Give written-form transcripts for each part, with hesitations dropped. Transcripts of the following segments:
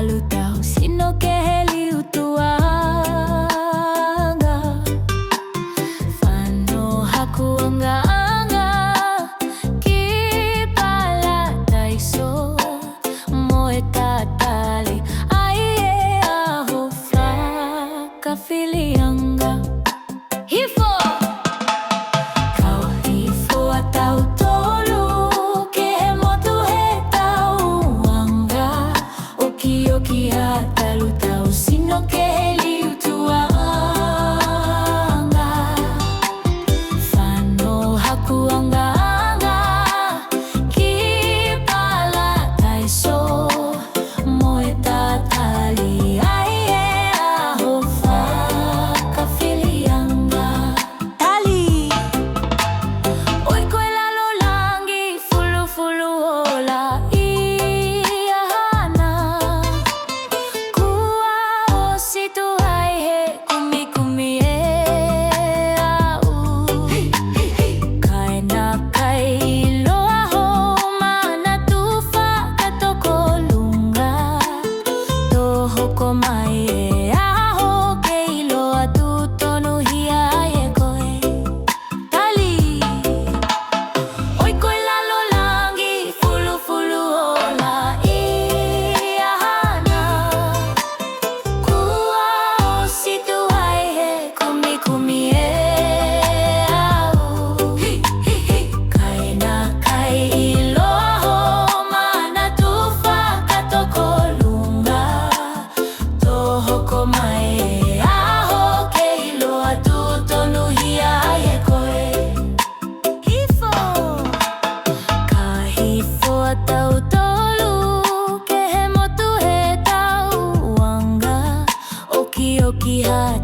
Tautolu tau sino keheli utuanga Fano haku anga Kipala taiso Moe tatali Aie ahofa Kafilianga Hifo Kau hifo a Tautolu Talu tau sino keheli utuanga Fano haku anga Kipala taiso Moe tatali Aie ahofa Kafilianga Tali Oi koe lalo langi Fulu fulu ola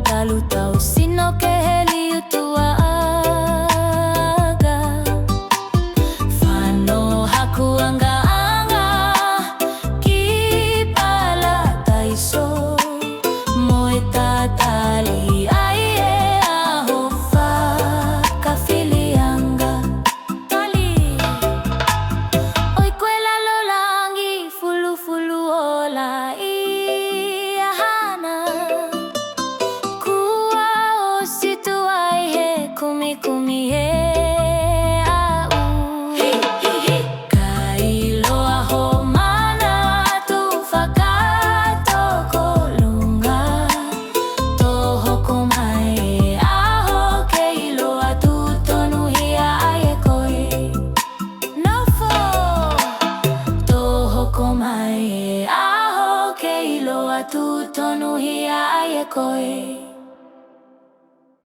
Talu tau sino keheli utuanga Fano haku anga Kipala taiso Moe tatali Aie ahofa Kafilianga Tali Oi koe lalo langi Fulu fulu ola Kumi e au Kailoa ho mana tu whakato kolunga Tohoko mai e aho Keiloa tu tonu hia ai e koe Nofo Tohoko mai e aho Keiloa tu tonu hia ai e koe